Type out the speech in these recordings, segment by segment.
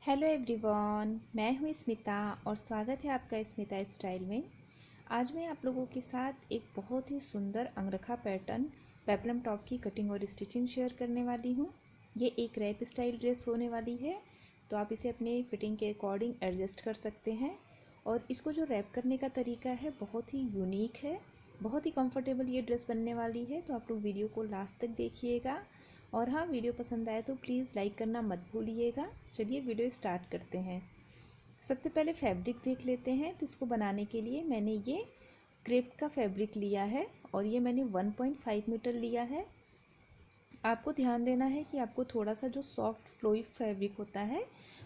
Hello everyone, मैं हूँ स्मिता और स्वागत है आपका स्मिता स्टाइल में। आज मैं आप लोगों के साथ एक बहुत ही सुंदर अंगरखा पैटर्न पेपलम टॉप की कटिंग और स्टिचिंग शेयर करने वाली हूँ। ये एक रैप स्टाइल ड्रेस होने वाली है, तो आप इसे अपने फिटिंग के अकॉर्डिंग एडजस्ट कर सकते हैं। और इसको जो रैप करने का तरीका है बहुत ही यूनिक है, बहुत ही कंफर्टेबल ये ड्रेस बनने वाली है। तो आप लोग वीडियो को लास्ट तक देखिएगा और हाँ, वीडियो पसंद आए तो प्लीज़ लाइक करना मत भूलिएगा। चलिए वीडियो स्टार्ट करते हैं। सबसे पहले फैब्रिक देख लेते हैं। तो इसको बनाने के लिए मैंने ये क्रेप का फैब्रिक लिया है और ये मैंने 1.5 मीटर लिया है। आपको ध्यान देना है कि आपको थोड़ा सा जो सॉफ्ट फ्लोई फैब्रिक होता है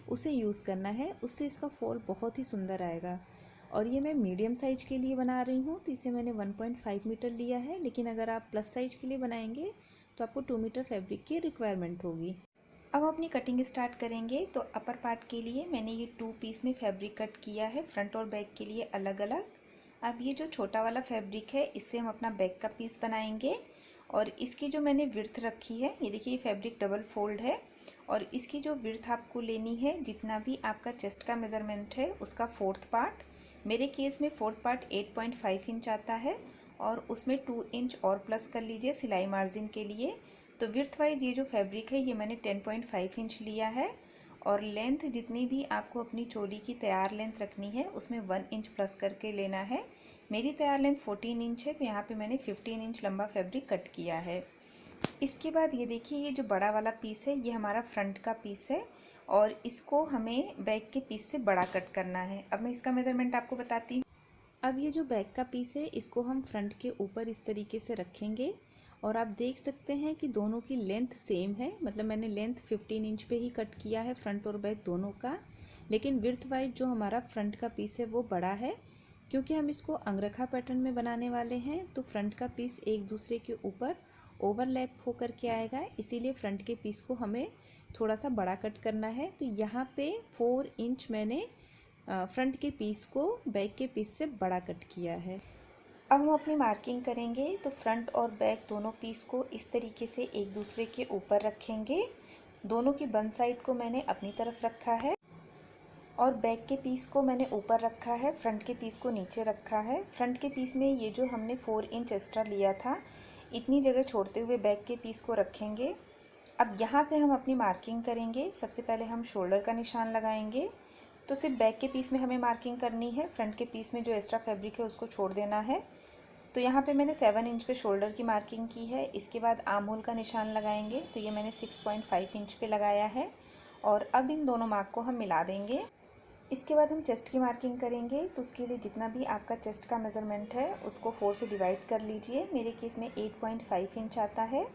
उसे यूज़ करना है, उससे इसका फॉल बहुत ही सुंदर आएगा। और ये मैं मीडियम साइज़ के लिए बना रही हूँ, तो इसे मैंने 1.5 मीटर लिया है। लेकिन अगर आप प्लस साइज़ के लिए बनाएंगे तो आपको 2 मीटर फैब्रिक की रिक्वायरमेंट होगी। अब अपनी कटिंग स्टार्ट करेंगे। तो अपर पार्ट के लिए मैंने ये 2 पीस में फैब्रिक कट किया है, फ्रंट और बैक के लिए अलग अलग। अब ये जो छोटा वाला फैब्रिक है इससे हम अपना बैक का पीस बनाएंगे। और इसकी जो मैंने विड्थ रखी है, ये देखिए, ये फैब्रिक डबल फोल्ड है और इसकी जो विड्थ आपको लेनी है, जितना भी आपका चेस्ट का मेज़रमेंट है उसका 4th पार्ट। मेरे केस में 4th पार्ट 8.5 इंच आता है और उसमें 2 इंच और प्लस कर लीजिए सिलाई मार्जिन के लिए। तो विड्थ वाइज ये जो फैब्रिक है ये मैंने 10.5 इंच लिया है। और लेंथ जितनी भी आपको अपनी चोली की तैयार लेंथ रखनी है उसमें 1 इंच प्लस करके लेना है। मेरी तैयार लेंथ 14 इंच है, तो यहाँ पे मैंने 15 इंच लंबा फैब्रिक कट किया है। इसके बाद ये देखिए, ये जो बड़ा वाला पीस है ये हमारा फ्रंट का पीस है और इसको हमें बैक के पीस से बड़ा कट करना है। अब मैं इसका मेज़रमेंट आपको बताती हूँ। अब ये जो बैक का पीस है इसको हम फ्रंट के ऊपर इस तरीके से रखेंगे और आप देख सकते हैं कि दोनों की लेंथ सेम है। मतलब मैंने लेंथ 15 इंच पे ही कट किया है फ्रंट और बैक दोनों का। लेकिन विड्थ वाइज जो हमारा फ्रंट का पीस है वो बड़ा है, क्योंकि हम इसको अंगरखा पैटर्न में बनाने वाले हैं। तो फ्रंट का पीस एक दूसरे के ऊपर ओवरलैप होकर के आएगा, इसीलिए फ्रंट के पीस को हमें थोड़ा सा बड़ा कट करना है। तो यहाँ पे 4 इंच मैंने फ्रंट के पीस को बैक के पीस से बड़ा कट किया है। अब हम अपनी मार्किंग करेंगे। तो फ्रंट और बैक दोनों पीस को इस तरीके से एक दूसरे के ऊपर रखेंगे। दोनों की बंद साइड को मैंने अपनी तरफ रखा है और बैक के पीस को मैंने ऊपर रखा है, फ्रंट के पीस को नीचे रखा है। फ्रंट के पीस में ये जो हमने 4 इंच एक्स्ट्रा लिया था, इतनी जगह छोड़ते हुए बैक के पीस को रखेंगे। अब यहाँ से हम अपनी मार्किंग करेंगे। सबसे पहले हम शोल्डर का निशान लगाएंगे। तो सिर्फ बैक के पीस में हमें मार्किंग करनी है, फ्रंट के पीस में जो एक्स्ट्रा फैब्रिक है उसको छोड़ देना है। तो यहाँ पे मैंने 7 इंच पे शोल्डर की मार्किंग की है। इसके बाद आर्म होल का निशान लगाएंगे। तो ये मैंने 6.5 इंच पे लगाया है और अब इन दोनों मार्क को हम मिला देंगे। इसके बाद हम चेस्ट की मार्किंग करेंगे। तो उसके लिए जितना भी आपका चेस्ट का मेज़रमेंट है उसको 4 से डिवाइड कर लीजिए। मेरे केस में 8.5 इंच आता है।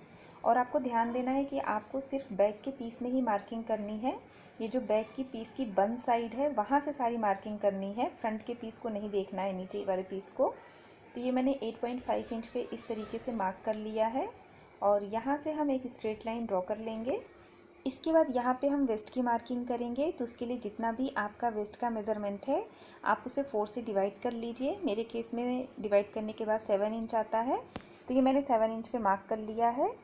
और आपको ध्यान देना है कि आपको सिर्फ बैक के पीस में ही मार्किंग करनी है। ये जो बैक की पीस की बंद साइड है वहाँ से सारी मार्किंग करनी है, फ्रंट के पीस को नहीं देखना है, नीचे वाले पीस को। तो ये मैंने 8.5 इंच पे इस तरीके से मार्क कर लिया है और यहाँ से हम एक स्ट्रेट लाइन ड्रॉ कर लेंगे। इसके बाद यहाँ पे हम वेस्ट की मार्किंग करेंगे। तो उसके लिए जितना भी आपका वेस्ट का मेज़रमेंट है आप उसे 4 से डिवाइड कर लीजिए। मेरे केस में डिवाइड करने के बाद 7 इंच आता है, तो ये मैंने 7 इंच पे मार्क कर लिया है।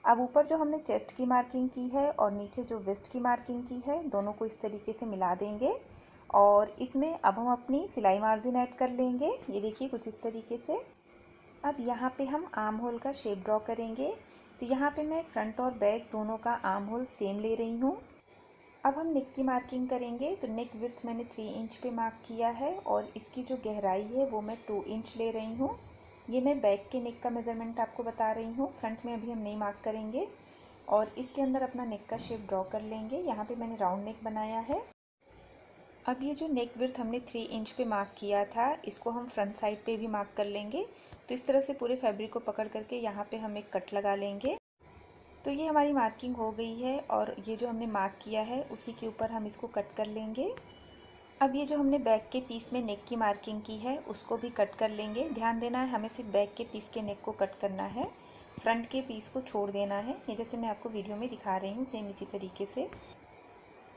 अब ऊपर जो हमने चेस्ट की मार्किंग की है और नीचे जो वेस्ट की मार्किंग की है, दोनों को इस तरीके से मिला देंगे और इसमें अब हम अपनी सिलाई मार्जिन ऐड कर लेंगे। ये देखिए, कुछ इस तरीके से। अब यहाँ पे हम आर्म होल का शेप ड्रॉ करेंगे। तो यहाँ पे मैं फ्रंट और बैक दोनों का आर्म होल सेम ले रही हूँ। अब हम नेक की मार्किंग करेंगे। तो नेक विड्थ मैंने 3 इंच पे मार्क किया है और इसकी जो गहराई है वो मैं 2 इंच ले रही हूँ। ये मैं बैक के नेक का मेज़रमेंट आपको बता रही हूँ, फ्रंट में अभी हम नहीं मार्क करेंगे। और इसके अंदर अपना नेक का शेप ड्रॉ कर लेंगे। यहाँ पे मैंने राउंड नेक बनाया है। अब ये जो नेक विड्थ हमने 3 इंच पे मार्क किया था, इसको हम फ्रंट साइड पे भी मार्क कर लेंगे। तो इस तरह से पूरे फैब्रिक को पकड़ करके यहाँ पे हम एक कट लगा लेंगे। तो ये हमारी मार्किंग हो गई है और ये जो हमने मार्क किया है उसी के ऊपर हम इसको कट कर लेंगे। अब ये जो हमने बैक के पीस में नेक की मार्किंग की है उसको भी कट कर लेंगे। ध्यान देना है, हमें सिर्फ बैक के पीस के नेक को कट करना है, फ्रंट के पीस को छोड़ देना है। ये जैसे मैं आपको वीडियो में दिखा रही हूँ, सेम इसी तरीके से।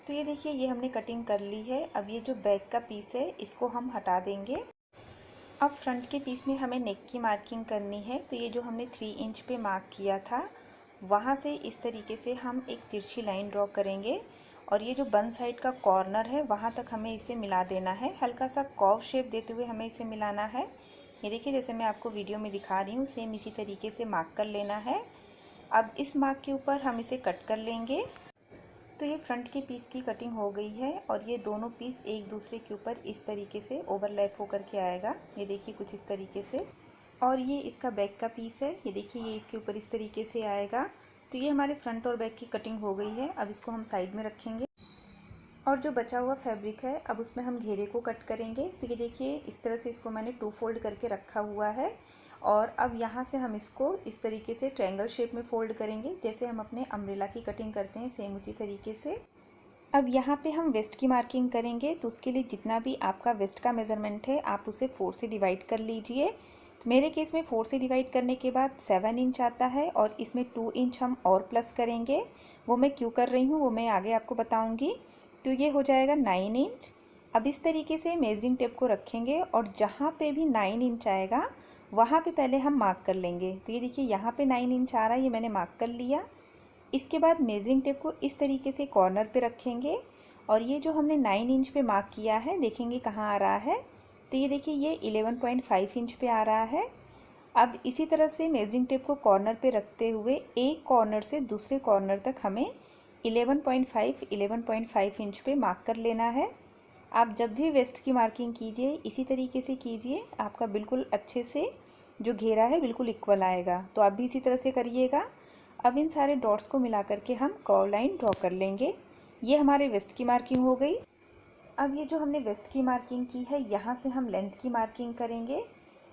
तो ये देखिए, ये हमने कटिंग कर ली है। अब ये जो बैक का पीस है इसको हम हटा देंगे। अब फ्रंट के पीस में हमें नेक की मार्किंग करनी है। तो ये जो हमने 3 इंच पे मार्क किया था वहाँ से इस तरीके से हम एक तिरछी लाइन ड्रॉ करेंगे और ये जो बन साइड का कॉर्नर है वहाँ तक हमें इसे मिला देना है। हल्का सा कर्व शेप देते हुए हमें इसे मिलाना है। ये देखिए जैसे मैं आपको वीडियो में दिखा रही हूँ, सेम इसी तरीके से मार्क कर लेना है। अब इस मार्क के ऊपर हम इसे कट कर लेंगे। तो ये फ्रंट के पीस की कटिंग हो गई है और ये दोनों पीस एक दूसरे के ऊपर इस तरीके से ओवरलैप होकर के आएगा। ये देखिए कुछ इस तरीके से। और ये इसका बैक का पीस है, ये देखिए ये इसके ऊपर इस तरीके से आएगा। तो ये हमारे फ्रंट और बैक की कटिंग हो गई है। अब इसको हम साइड में रखेंगे और जो बचा हुआ फैब्रिक है अब उसमें हम घेरे को कट करेंगे। तो ये देखिए इस तरह से इसको मैंने 2 फोल्ड करके रखा हुआ है और अब यहाँ से हम इसको इस तरीके से ट्रायंगल शेप में फ़ोल्ड करेंगे, जैसे हम अपने अम्ब्रेला की कटिंग करते हैं सेम उसी तरीके से। अब यहाँ पे हम वेस्ट की मार्किंग करेंगे, तो उसके लिए जितना भी आपका वेस्ट का मेज़रमेंट है आप उसे 4 से डिवाइड कर लीजिए। तो मेरे केस में 4 से डिवाइड करने के बाद 7 इंच आता है और इसमें 2 इंच हम और प्लस करेंगे। वो मैं क्यों कर रही हूँ वो मैं आगे आपको बताऊँगी। तो ये हो जाएगा 9 इंच। अब इस तरीके से मेजरिंग टेप को रखेंगे और जहाँ पे भी 9 इंच आएगा वहाँ पे पहले हम मार्क कर लेंगे। तो ये देखिए यहाँ पे 9 इंच आ रहा है, ये मैंने मार्क कर लिया। इसके बाद मेजरिंग टेप को इस तरीके से कॉर्नर पे रखेंगे और ये जो हमने 9 इंच पे मार्क किया है देखेंगे कहाँ आ रहा है। तो ये देखिए ये 11.5 इंच पे आ रहा है। अब इसी तरह से मेजरिंग टेप को कॉर्नर पे रखते हुए एक कॉर्नर से दूसरे कॉर्नर तक हमें 11.5 इंच पे मार्क कर लेना है। आप जब भी वेस्ट की मार्किंग कीजिए इसी तरीके से कीजिए, आपका बिल्कुल अच्छे से जो घेरा है बिल्कुल इक्वल आएगा। तो आप भी इसी तरह से करिएगा। अब इन सारे डॉट्स को मिला करके हम कर्व लाइन ड्रॉ कर लेंगे। ये हमारे वेस्ट की मार्किंग हो गई। अब ये जो हमने वेस्ट की मार्किंग की है यहाँ से हम लेंथ की मार्किंग करेंगे।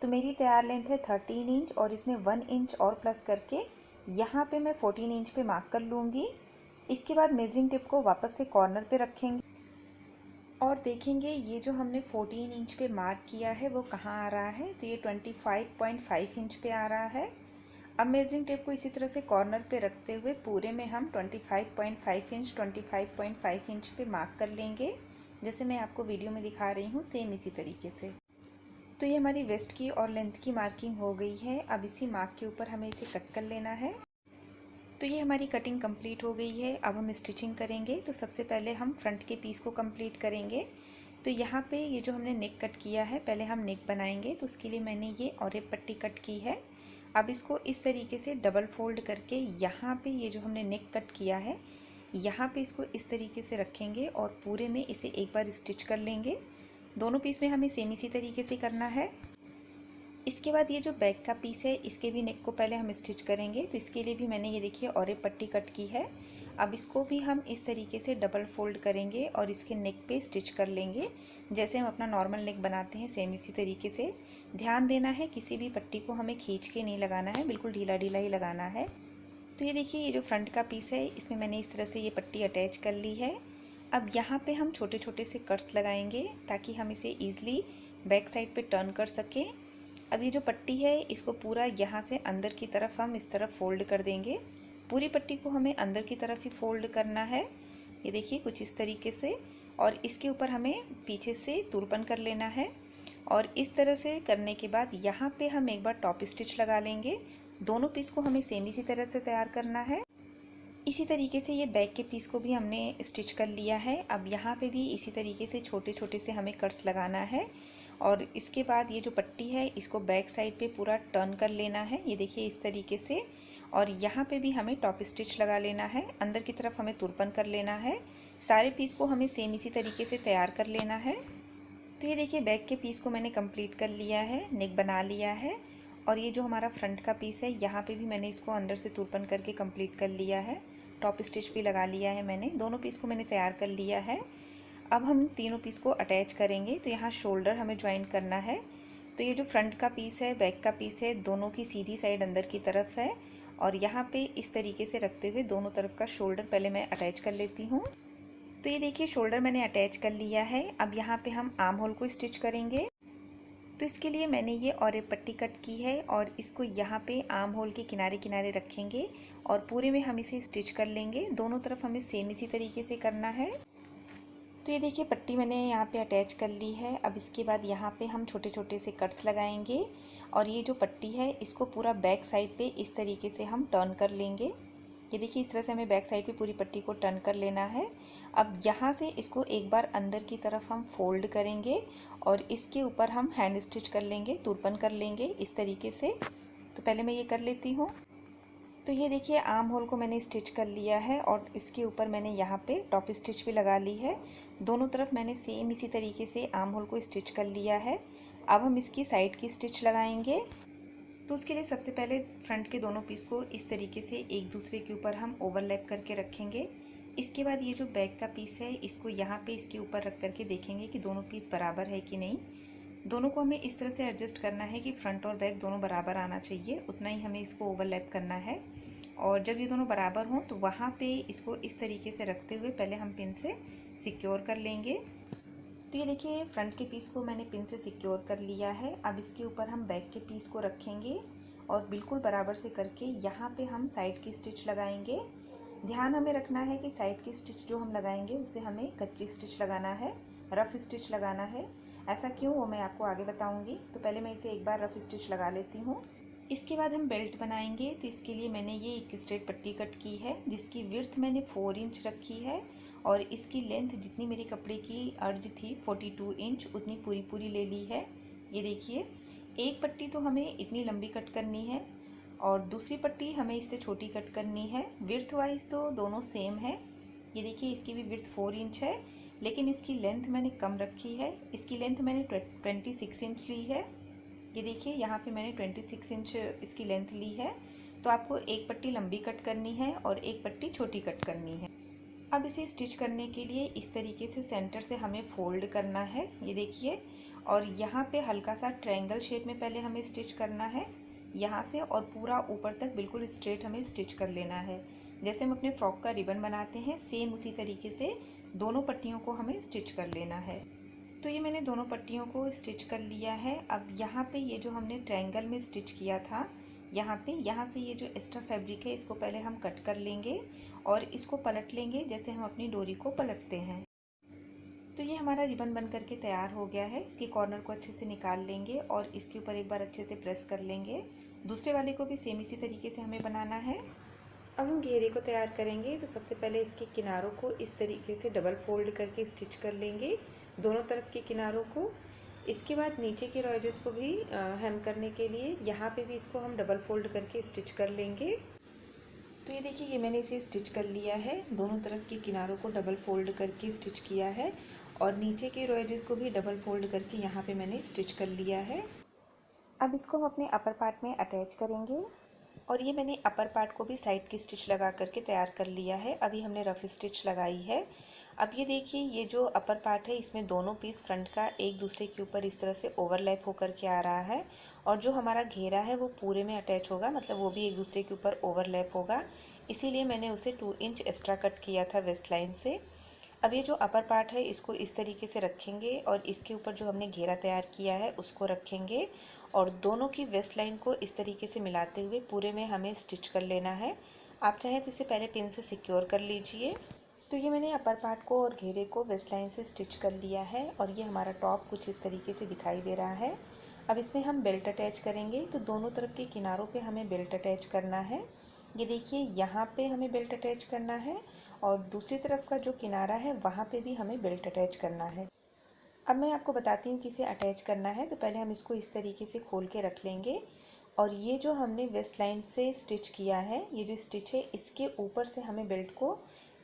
तो मेरी तैयार लेंथ है 13 इंच और इसमें 1 इंच और प्लस करके यहाँ पे मैं 14 इंच पे मार्क कर लूँगी। इसके बाद मेजरिंग टिप को वापस से कॉर्नर पे रखेंगे और देखेंगे ये जो हमने 14 इंच पे मार्क किया है वो कहाँ आ रहा है। तो ये 25.5 इंच पे आ रहा है। अब मेजरिंग टेप को इसी तरह से कॉर्नर पे रखते हुए पूरे में हम 25.5 इंच पे मार्क कर लेंगे, जैसे मैं आपको वीडियो में दिखा रही हूँ सेम इसी तरीके से। तो ये हमारी वेस्ट की और लेंथ की मार्किंग हो गई है। अब इसी मार्क के ऊपर हमें इसे कट कर लेना है। तो ये हमारी कटिंग कंप्लीट हो गई है। अब हम स्टिचिंग करेंगे। तो सबसे पहले हम फ्रंट के पीस को कंप्लीट करेंगे। तो यहाँ पे ये जो हमने नेक कट किया है पहले हम नेक बनाएंगे, तो उसके लिए मैंने ये और एक पट्टी कट की है। अब इसको इस तरीके से डबल फोल्ड करके यहाँ पे ये जो हमने नेक कट किया है यहाँ पे इसको इस तरीके से रखेंगे और पूरे में इसे एक बार स्टिच कर लेंगे। दोनों पीस में हमें सेम इसी तरीके से करना है। इसके बाद ये जो बैक का पीस है इसके भी नेक को पहले हम स्टिच करेंगे। तो इसके लिए भी मैंने ये देखिए और एक पट्टी कट की है। अब इसको भी हम इस तरीके से डबल फोल्ड करेंगे और इसके नेक पे स्टिच कर लेंगे, जैसे हम अपना नॉर्मल नेक बनाते हैं सेम इसी तरीके से। ध्यान देना है किसी भी पट्टी को हमें खींच के नहीं लगाना है, बिल्कुल ढीला ढीला ही लगाना है। तो ये देखिए ये जो फ्रंट का पीस है इसमें मैंने इस तरह से ये पट्टी अटैच कर ली है। अब यहाँ पे हम छोटे छोटे से कट्स लगाएंगे ताकि हम इसे ईज़िली बैक साइड पे टर्न कर सकें। अब ये जो पट्टी है इसको पूरा यहाँ से अंदर की तरफ हम इस तरफ फोल्ड कर देंगे। पूरी पट्टी को हमें अंदर की तरफ ही फोल्ड करना है, ये देखिए कुछ इस तरीके से। और इसके ऊपर हमें पीछे से तुरपन कर लेना है और इस तरह से करने के बाद यहाँ पे हम एक बार टॉप स्टिच लगा लेंगे। दोनों पीस को हमें सेम इसी तरह से तैयार करना है। इसी तरीके से ये बैक के पीस को भी हमने स्टिच कर लिया है। अब यहाँ पे भी इसी तरीके से छोटे छोटे से हमें कट्स लगाना है और इसके बाद ये जो पट्टी है इसको बैक साइड पे पूरा टर्न कर लेना है, ये देखिए इस तरीके से। और यहाँ पे भी हमें टॉप स्टिच लगा लेना है, अंदर की तरफ हमें तुरपन कर लेना है। सारे पीस को हमें सेम इसी तरीके से तैयार कर लेना है। तो ये देखिए बैक के पीस को मैंने कंप्लीट कर लिया है, नेक बना लिया है। और ये जो हमारा फ्रंट का पीस है यहाँ पे भी मैंने इसको अंदर से तुरपन करके कंप्लीट कर लिया है, टॉप स्टिच भी लगा लिया है मैंने। दोनों पीस को मैंने तैयार कर लिया है। अब हम तीनों पीस को अटैच करेंगे। तो यहाँ शोल्डर हमें ज्वाइन करना है। तो ये जो फ्रंट का पीस है बैक का पीस है दोनों की सीधी साइड अंदर की तरफ है और यहाँ पे इस तरीके से रखते हुए दोनों तरफ का शोल्डर पहले मैं अटैच कर लेती हूँ। तो ये देखिए शोल्डर मैंने अटैच कर लिया है। अब यहाँ पे हम आर्म होल को स्टिच करेंगे। तो इसके लिए मैंने ये और एक पट्टी कट की है और इसको यहाँ पे आर्म होल के किनारे किनारे रखेंगे और पूरे में हम इसे स्टिच कर लेंगे। दोनों तरफ हमें सेम इसी तरीके से करना है। तो ये देखिए पट्टी मैंने यहाँ पे अटैच कर ली है। अब इसके बाद यहाँ पे हम छोटे छोटे से कट्स लगाएंगे और ये जो पट्टी है इसको पूरा बैक साइड पे इस तरीके से हम टर्न कर लेंगे। ये देखिए इस तरह से हमें बैक साइड पे पूरी पट्टी को टर्न कर लेना है। अब यहाँ से इसको एक बार अंदर की तरफ हम फोल्ड करेंगे और इसके ऊपर हम हैंड स्टिच कर लेंगे, तुरपन कर लेंगे इस तरीके से। तो पहले मैं ये कर लेती हूँ। तो ये देखिए आर्म होल को मैंने स्टिच कर लिया है और इसके ऊपर मैंने यहाँ पे टॉप स्टिच भी लगा ली है। दोनों तरफ मैंने सेम इसी तरीके से आर्म होल को स्टिच कर लिया है। अब हम इसकी साइड की स्टिच लगाएंगे। तो उसके लिए सबसे पहले फ्रंट के दोनों पीस को इस तरीके से एक दूसरे के ऊपर हम ओवरलैप करके रखेंगे। इसके बाद ये जो बैक का पीस है इसको यहाँ पे इसके ऊपर रख करके देखेंगे कि दोनों पीस बराबर है कि नहीं। दोनों को हमें इस तरह से एडजस्ट करना है कि फ्रंट और बैक दोनों बराबर आना चाहिए, उतना ही हमें इसको ओवरलैप करना है। और जब ये दोनों बराबर हों तो वहाँ पे इसको इस तरीके से रखते हुए पहले हम पिन से सिक्योर कर लेंगे। तो ये देखिए फ्रंट के पीस को मैंने पिन से सिक्योर कर लिया है। अब इसके ऊपर हम बैक के पीस को रखेंगे और बिल्कुल बराबर से करके यहाँ पे हम साइड की स्टिच लगाएंगे। ध्यान हमें रखना है कि साइड की स्टिच जो हम लगाएंगे उससे हमें कच्ची स्टिच लगाना है, रफ़ स्टिच लगाना है। ऐसा क्यों वो मैं आपको आगे बताऊंगी। तो पहले मैं इसे एक बार रफ़ स्टिच लगा लेती हूँ। इसके बाद हम बेल्ट बनाएंगे। तो इसके लिए मैंने ये एक स्ट्रेट पट्टी कट की है जिसकी विड्थ मैंने 4 इंच रखी है और इसकी लेंथ जितनी मेरे कपड़े की अर्ज थी 42 इंच उतनी पूरी ले ली है। ये देखिए एक पट्टी तो हमें इतनी लंबी कट करनी है और दूसरी पट्टी हमें इससे छोटी कट करनी है। विड्थ वाइज तो दोनों सेम है। ये देखिए इसकी भी विड्थ 4 इंच है लेकिन इसकी लेंथ मैंने कम रखी है। इसकी लेंथ मैंने 26 इंच ली है। ये देखिए यहाँ पे मैंने 26 इंच इसकी लेंथ ली है। तो आपको एक पट्टी लंबी कट करनी है और एक पट्टी छोटी कट करनी है। अब इसे स्टिच करने के लिए इस तरीके से सेंटर से हमें फोल्ड करना है। ये देखिए और यहाँ पे हल्का सा ट्रायंगल शेप में पहले हमें स्टिच करना है यहाँ से और पूरा ऊपर तक बिल्कुल स्ट्रेट हमें स्टिच कर लेना है। जैसे हम अपने फ्रॉक का रिबन बनाते हैं सेम उसी तरीके से दोनों पट्टियों को हमें स्टिच कर लेना है। तो ये मैंने दोनों पट्टियों को स्टिच कर लिया है। अब यहाँ पे ये जो हमने ट्रायंगल में स्टिच किया था यहाँ से ये जो एक्स्ट्रा फैब्रिक है इसको पहले हम कट कर लेंगे और इसको पलट लेंगे जैसे हम अपनी डोरी को पलटते हैं। तो ये हमारा रिबन बन करके तैयार हो गया है। इसके कॉर्नर को अच्छे से निकाल लेंगे और इसके ऊपर एक बार अच्छे से प्रेस कर लेंगे। दूसरे वाले को भी सेम इसी तरीके से हमें बनाना है। अब हम घेरे को तैयार करेंगे। तो सबसे पहले इसके किनारों को इस तरीके से डबल फोल्ड करके स्टिच कर लेंगे दोनों तरफ के किनारों को। इसके बाद नीचे के रॉयजेस को भी हेम करने के लिए यहाँ पे भी इसको हम डबल फोल्ड करके स्टिच कर लेंगे। तो ये देखिए ये मैंने इसे स्टिच कर लिया है। दोनों तरफ के किनारों को डबल फोल्ड करके स्टिच किया है और नीचे के रॉयजेस को भी डबल फोल्ड करके यहाँ पे मैंने स्टिच कर लिया है। अब इसको हम अपने अपर पार्ट में अटैच करेंगे और ये मैंने अपर पार्ट को भी साइड की स्टिच लगा करके तैयार कर लिया है। अभी हमने रफ स्टिच लगाई है। अब ये देखिए ये जो अपर पार्ट है इसमें दोनों पीस फ्रंट का एक दूसरे के ऊपर इस तरह से ओवरलैप होकर के आ रहा है और जो हमारा घेरा है वो पूरे में अटैच होगा, मतलब वो भी एक दूसरे के ऊपर ओवरलैप होगा। इसीलिए मैंने उसे 2 इंच एक्स्ट्रा कट किया था वेस्ट लाइन से। अब ये जो अपर पार्ट है इसको इस तरीके से रखेंगे और इसके ऊपर जो हमने घेरा तैयार किया है उसको रखेंगे और दोनों की वेस्ट लाइन को इस तरीके से मिलाते हुए पूरे में हमें स्टिच कर लेना है। आप चाहें तो इसे पहले पिन से सिक्योर कर लीजिए। तो ये मैंने अपर पार्ट को और घेरे को वेस्ट लाइन से स्टिच कर लिया है और ये हमारा टॉप कुछ इस तरीके से दिखाई दे रहा है। अब इसमें हम बेल्ट अटैच करेंगे। तो दोनों तरफ के किनारों पे हमें बेल्ट अटैच करना है। ये देखिए यहाँ पे हमें बेल्ट अटैच करना है और दूसरी तरफ का जो किनारा है वहाँ पे भी हमें बेल्ट अटैच करना है। अब मैं आपको बताती हूँ कि इसे अटैच करना है। तो पहले हम इसको इस तरीके से खोल के रख लेंगे और ये जो हमने वेस्ट लाइन से स्टिच किया है, ये जो स्टिच है इसके ऊपर से हमें बेल्ट को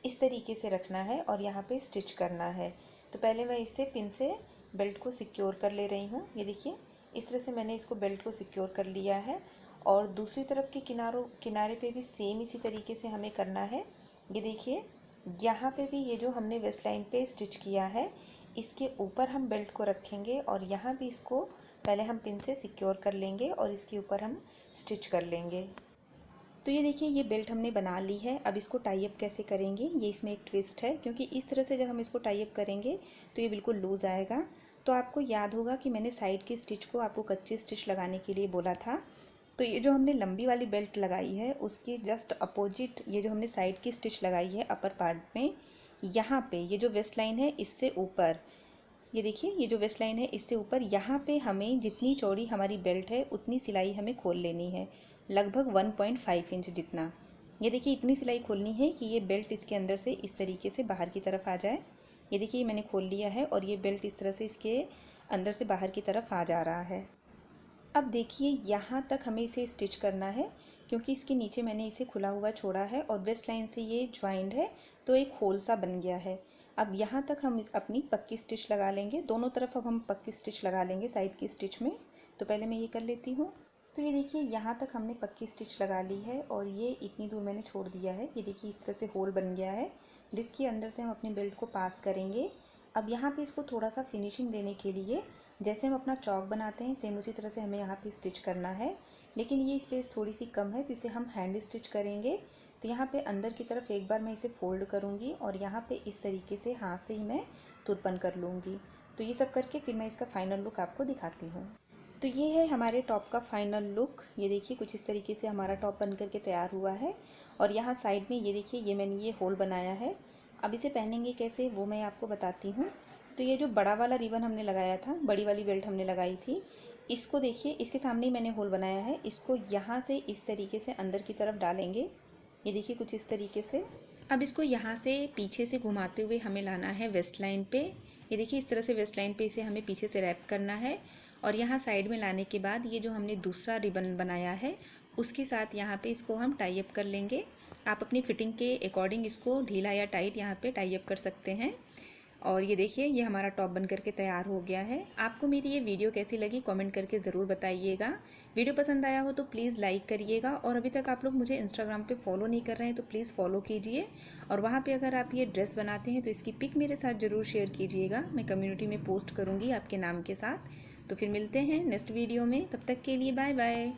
इस तरीके से रखना है और यहाँ पे स्टिच करना है। तो पहले मैं इससे पिन से बेल्ट को सिक्योर कर ले रही हूँ। ये देखिए इस तरह से मैंने इसको बेल्ट को सिक्योर कर लिया है और दूसरी तरफ के किनारे पे भी सेम इसी तरीके से हमें करना है। ये देखिए यहाँ पे भी ये जो हमने वेस्ट लाइन पे स्टिच किया है इसके ऊपर हम बेल्ट को रखेंगे और यहाँ भी इसको पहले हम पिन से सिक्योर कर लेंगे और इसके ऊपर हम स्टिच कर लेंगे। तो ये देखिए ये बेल्ट हमने बना ली है। अब इसको टाई अप कैसे करेंगे, ये इसमें एक ट्विस्ट है क्योंकि इस तरह से जब हम इसको टाई अप करेंगे तो ये बिल्कुल लूज़ आएगा। तो आपको याद होगा कि मैंने साइड की स्टिच को आपको कच्ची स्टिच लगाने के लिए बोला था। तो ये जो हमने लंबी वाली बेल्ट लगाई है उसके जस्ट अपोजिट ये जो हमने साइड की स्टिच लगाई है अपर पार्ट में, यहाँ पे ये जो वेस्ट लाइन है इससे ऊपर, ये देखिए ये जो वेस्ट लाइन है इससे ऊपर यहाँ पे हमें जितनी चौड़ी हमारी बेल्ट है उतनी सिलाई हमें खोल लेनी है, लगभग 1.5 इंच जितना। ये देखिए इतनी सिलाई खोलनी है कि ये बेल्ट इसके अंदर से इस तरीके से बाहर की तरफ आ जाए। ये देखिए मैंने खोल लिया है और ये बेल्ट इस तरह से इसके अंदर से बाहर की तरफ आ जा रहा है। अब देखिए यहाँ तक हमें इसे स्टिच करना है, क्योंकि इसके नीचे मैंने इसे खुला हुआ छोड़ा है और ब्रेस्ट लाइन से ये ज्वाइंट है तो एक होल सा बन गया है। अब यहाँ तक हम अपनी पक्की स्टिच लगा लेंगे। दोनों तरफ अब हम पक्की स्टिच लगा लेंगे साइड की स्टिच में। तो पहले मैं ये कर लेती हूँ। तो ये देखिए यहाँ तक हमने पक्की स्टिच लगा ली है और ये इतनी दूर मैंने छोड़ दिया है। ये देखिए इस तरह से होल बन गया है जिसके अंदर से हम अपने बेल्ट को पास करेंगे। अब यहाँ पे इसको थोड़ा सा फिनिशिंग देने के लिए जैसे हम अपना चौक बनाते हैं सेम उसी तरह से हमें यहाँ पे स्टिच करना है, लेकिन ये स्पेस थोड़ी सी कम है तो इसे हम हैंड स्टिच करेंगे। तो यहाँ पे अंदर की तरफ एक बार मैं इसे फोल्ड करूँगी और यहाँ पे इस तरीके से हाथ से ही मैं तुरपन कर लूँगी। तो ये सब करके फिर मैं इसका फाइनल लुक आपको दिखाती हूँ। तो ये है हमारे टॉप का फाइनल लुक। ये देखिए कुछ इस तरीके से हमारा टॉप बन करके तैयार हुआ है और यहाँ साइड में ये देखिए ये मैंने ये होल बनाया है। अब इसे पहनेंगे कैसे वो मैं आपको बताती हूँ। तो ये जो बड़ा वाला रिबन हमने लगाया था, बड़ी वाली बेल्ट हमने लगाई थी, इसको देखिए इसके सामने ही मैंने होल बनाया है। इसको यहाँ से इस तरीके से अंदर की तरफ डालेंगे। ये देखिए कुछ इस तरीके से। अब इसको यहाँ से पीछे से घुमाते हुए हमें लाना है वेस्ट लाइन पे। ये देखिए इस तरह से वेस्ट लाइन पे इसे हमें पीछे से रैप करना है और यहाँ साइड में लाने के बाद ये जो हमने दूसरा रिबन बनाया है उसके साथ यहाँ पे इसको हम टाई अप कर लेंगे। आप अपनी फिटिंग के अकॉर्डिंग इसको ढीला या टाइट यहाँ पे टाई अप कर सकते हैं। और ये देखिए ये हमारा टॉप बन करके तैयार हो गया है। आपको मेरी ये वीडियो कैसी लगी कमेंट करके ज़रूर बताइएगा। वीडियो पसंद आया हो तो प्लीज़ लाइक करिएगा और अभी तक आप लोग मुझे इंस्टाग्राम पे फॉलो नहीं कर रहे हैं तो प्लीज़ फॉलो कीजिए। और वहाँ पे अगर आप ये ड्रेस बनाते हैं तो इसकी पिक मेरे साथ ज़रूर शेयर कीजिएगा। मैं कम्युनिटी में पोस्ट करूँगी आपके नाम के साथ। तो फिर मिलते हैं नेक्स्ट वीडियो में, तब तक के लिए बाय बाय।